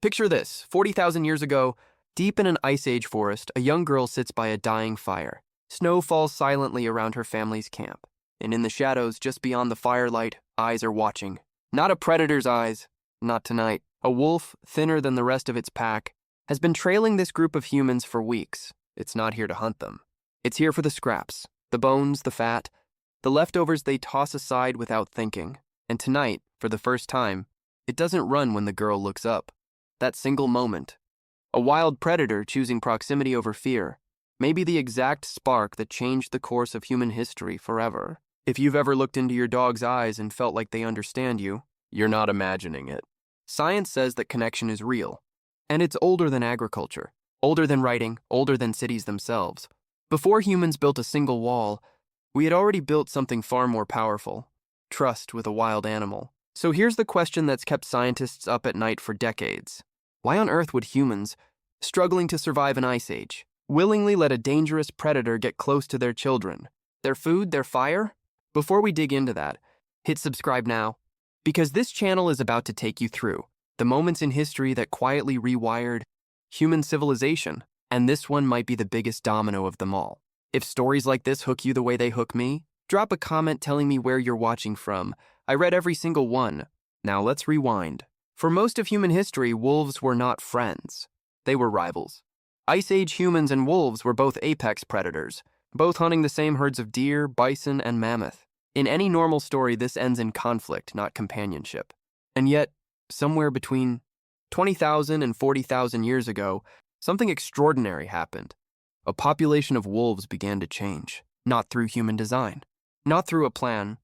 Picture this, 40,000 years ago, deep in an ice age forest, a young girl sits by a dying fire. Snow falls silently around her family's camp, and in the shadows just beyond the firelight, eyes are watching. Not a predator's eyes, not tonight. A wolf, thinner than the rest of its pack, has been trailing this group of humans for weeks. It's not here to hunt them. It's here for the scraps, the bones, the fat, the leftovers they toss aside without thinking. And tonight, for the first time, it doesn't run when the girl looks up. That single moment, a wild predator choosing proximity over fear, may be the exact spark that changed the course of human history forever. If you've ever looked into your dog's eyes and felt like they understand you, you're not imagining it. Science says that connection is real, and it's older than agriculture, older than writing, older than cities themselves. Before humans built a single wall, we had already built something far more powerful: trust with a wild animal. So here's the question that's kept scientists up at night for decades. Why on earth would humans, struggling to survive an ice age, willingly let a dangerous predator get close to their children? Their food, their fire? Before we dig into that, hit subscribe now, because this channel is about to take you through the moments in history that quietly rewired human civilization, and this one might be the biggest domino of them all. If stories like this hook you the way they hook me, drop a comment telling me where you're watching from. I read every single one. Now let's rewind. For most of human history, wolves were not friends. They were rivals. Ice Age humans and wolves were both apex predators, both hunting the same herds of deer, bison, and mammoth. In any normal story, this ends in conflict, not companionship. And yet, somewhere between 20,000 and 40,000 years ago, something extraordinary happened. A population of wolves began to change, not through human design, not through a plan,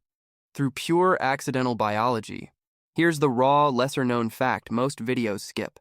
through pure accidental biology. Here's the raw, lesser-known fact most videos skip.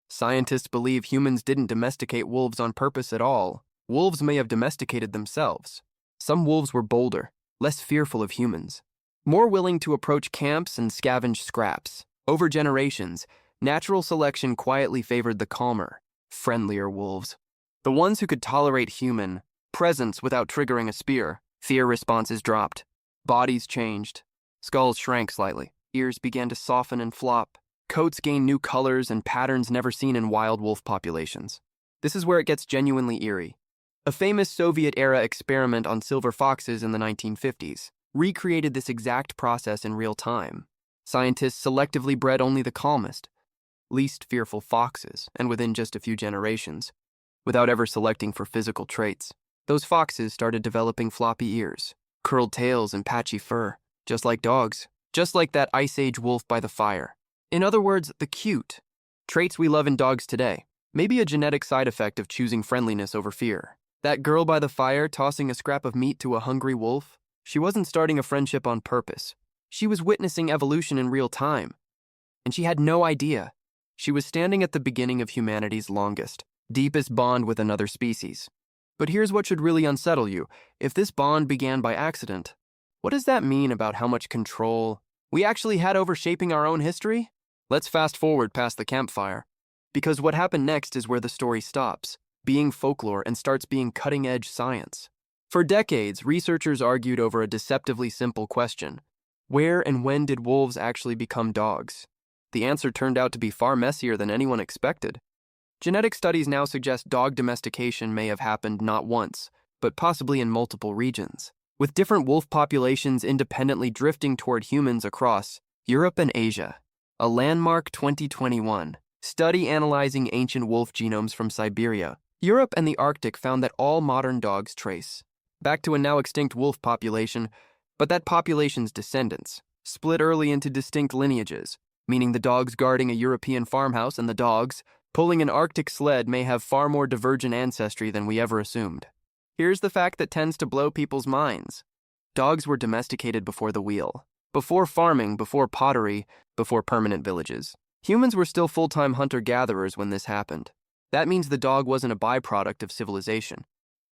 Scientists believe humans didn't domesticate wolves on purpose at all. Wolves may have domesticated themselves. Some wolves were bolder, less fearful of humans, more willing to approach camps and scavenge scraps. Over generations, natural selection quietly favored the calmer, friendlier wolves. The ones who could tolerate human presence without triggering a spear. Fear responses dropped. Bodies changed. Skulls shrank slightly. Ears began to soften and flop. Coats gained new colors and patterns never seen in wild wolf populations. This is where it gets genuinely eerie. A famous Soviet-era experiment on silver foxes in the 1950s recreated this exact process in real time. Scientists selectively bred only the calmest, least fearful foxes, and within just a few generations, without ever selecting for physical traits, those foxes started developing floppy ears, curled tails, and patchy fur, just like dogs, just like that Ice Age wolf by the fire. In other words, the cute traits we love in dogs today, may be a genetic side effect of choosing friendliness over fear. That girl by the fire tossing a scrap of meat to a hungry wolf, she wasn't starting a friendship on purpose. She was witnessing evolution in real time, and she had no idea. She was standing at the beginning of humanity's longest, deepest bond with another species. But here's what should really unsettle you. If this bond began by accident, what does that mean about how much control we actually had over shaping our own history? Let's fast forward past the campfire, because what happened next is where the story stops, being folklore, and starts being cutting-edge science. For decades, researchers argued over a deceptively simple question: where and when did wolves actually become dogs? The answer turned out to be far messier than anyone expected. Genetic studies now suggest dog domestication may have happened not once, but possibly in multiple regions, with different wolf populations independently drifting toward humans across Europe and Asia. A landmark 2021 study analyzing ancient wolf genomes from Siberia, Europe, and the Arctic found that all modern dogs trace back to a now extinct wolf population, but that population's descendants split early into distinct lineages, meaning the dogs guarding a European farmhouse and the dogs pulling an Arctic sled may have far more divergent ancestry than we ever assumed. Here's the fact that tends to blow people's minds. Dogs were domesticated before the wheel, before farming, before pottery, before permanent villages. Humans were still full-time hunter-gatherers when this happened. That means the dog wasn't a byproduct of civilization.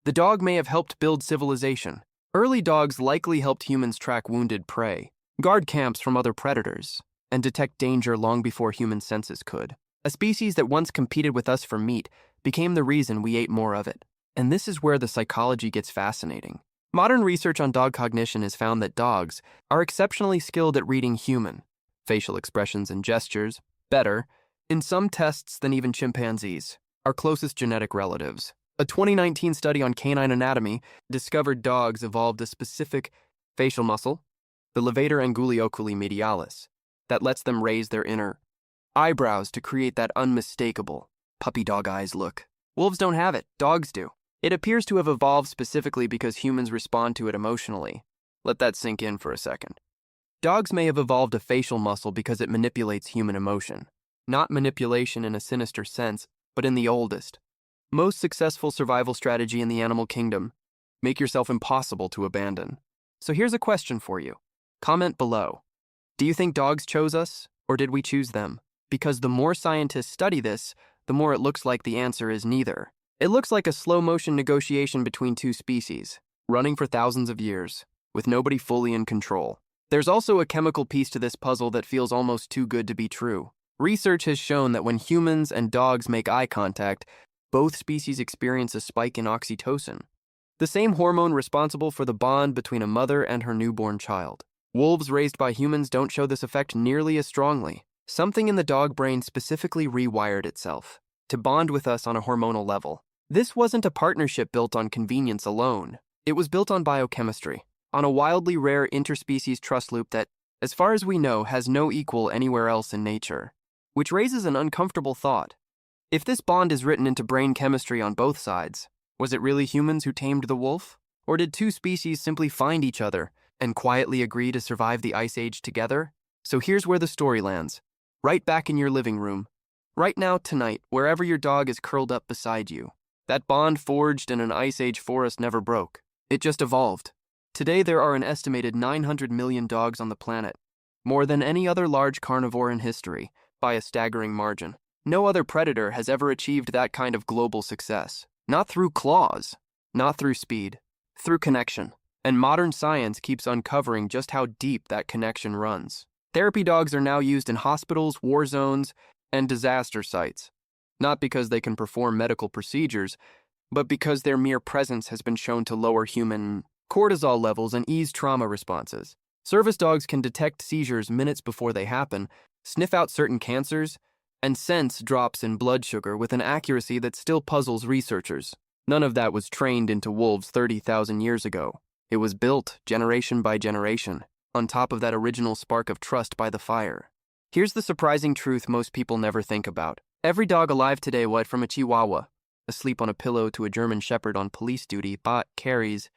The dog may have helped build civilization. Early dogs likely helped humans track wounded prey, guard camps from other predators, and detect danger long before human senses could. A species that once competed with us for meat became the reason we ate more of it. And this is where the psychology gets fascinating. Modern research on dog cognition has found that dogs are exceptionally skilled at reading human facial expressions and gestures better in some tests than even chimpanzees, our closest genetic relatives. A 2019 study on canine anatomy discovered dogs evolved a specific facial muscle, the levator anguli medialis, that lets them raise their inner eyebrows to create that unmistakable puppy dog eyes look. Wolves don't have it, dogs do. It appears to have evolved specifically because humans respond to it emotionally. Let that sink in for a second. Dogs may have evolved a facial muscle because it manipulates human emotion. Not manipulation in a sinister sense, but in the oldest, most successful survival strategy in the animal kingdom: make yourself impossible to abandon. So here's a question for you. Comment below. Do you think dogs chose us, or did we choose them? Because the more scientists study this, the more it looks like the answer is neither. It looks like a slow-motion negotiation between two species, running for thousands of years, with nobody fully in control. There's also a chemical piece to this puzzle that feels almost too good to be true. Research has shown that when humans and dogs make eye contact, both species experience a spike in oxytocin, the same hormone responsible for the bond between a mother and her newborn child. Wolves raised by humans don't show this effect nearly as strongly. Something in the dog brain specifically rewired itself to bond with us on a hormonal level. This wasn't a partnership built on convenience alone. It was built on biochemistry, on a wildly rare interspecies trust loop that, as far as we know, has no equal anywhere else in nature. Which raises an uncomfortable thought. If this bond is written into brain chemistry on both sides, was it really humans who tamed the wolf? Or did two species simply find each other and quietly agree to survive the Ice Age together? So here's where the story lands. Right back in your living room. Right now, tonight, wherever your dog is curled up beside you. That bond forged in an Ice Age forest never broke. It just evolved. Today, there are an estimated 900 million dogs on the planet, more than any other large carnivore in history, by a staggering margin. No other predator has ever achieved that kind of global success. Not through claws, not through speed, through connection. And modern science keeps uncovering just how deep that connection runs. Therapy dogs are now used in hospitals, war zones, and disaster sites. Not because they can perform medical procedures, but because their mere presence has been shown to lower human cortisol levels and ease trauma responses. Service dogs can detect seizures minutes before they happen, sniff out certain cancers, and sense drops in blood sugar with an accuracy that still puzzles researchers. None of that was trained into wolves 30,000 years ago. It was built generation by generation, on top of that original spark of trust by the fire. Here's the surprising truth most people never think about. Every dog alive today, what from a Chihuahua, asleep on a pillow, to a German Shepherd on police duty, carries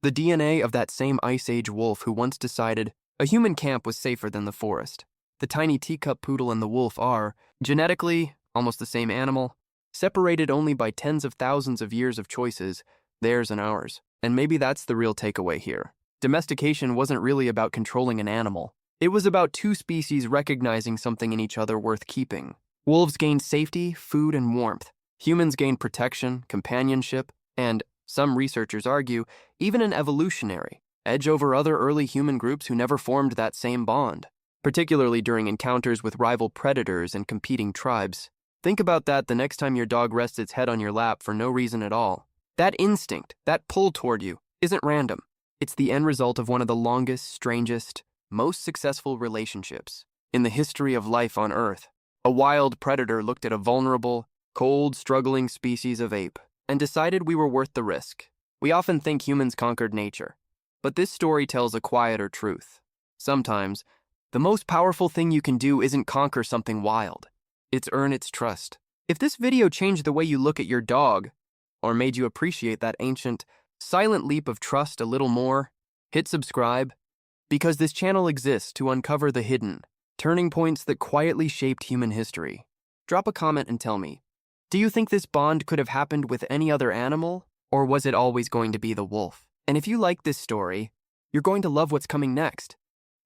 the DNA of that same Ice Age wolf who once decided a human camp was safer than the forest. The tiny teacup poodle and the wolf are, genetically, almost the same animal, separated only by tens of thousands of years of choices, theirs and ours. And maybe that's the real takeaway here. Domestication wasn't really about controlling an animal. It was about two species recognizing something in each other worth keeping. Wolves gained safety, food, and warmth. Humans gained protection, companionship, and, some researchers argue, even an evolutionary edge over other early human groups who never formed that same bond, particularly during encounters with rival predators and competing tribes. Think about that the next time your dog rests its head on your lap for no reason at all. That instinct, that pull toward you, isn't random. It's the end result of one of the longest, strangest, most successful relationships in the history of life on Earth. A wild predator looked at a vulnerable, cold, struggling species of ape and decided we were worth the risk. We often think humans conquered nature, but this story tells a quieter truth. Sometimes, the most powerful thing you can do isn't conquer something wild. It's earn its trust. If this video changed the way you look at your dog, or made you appreciate that ancient, silent leap of trust a little more, hit subscribe, because this channel exists to uncover the hidden, turning points that quietly shaped human history. Drop a comment and tell me, do you think this bond could have happened with any other animal, or was it always going to be the wolf? And if you like this story, you're going to love what's coming next,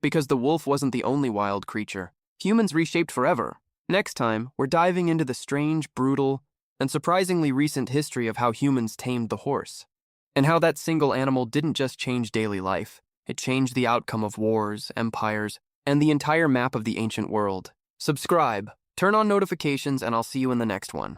because the wolf wasn't the only wild creature humans reshaped forever. Next time, we're diving into the strange, brutal, and surprisingly recent history of how humans tamed the horse, and how that single animal didn't just change daily life, it changed the outcome of wars, empires, and the entire map of the ancient world. Subscribe, turn on notifications, and I'll see you in the next one.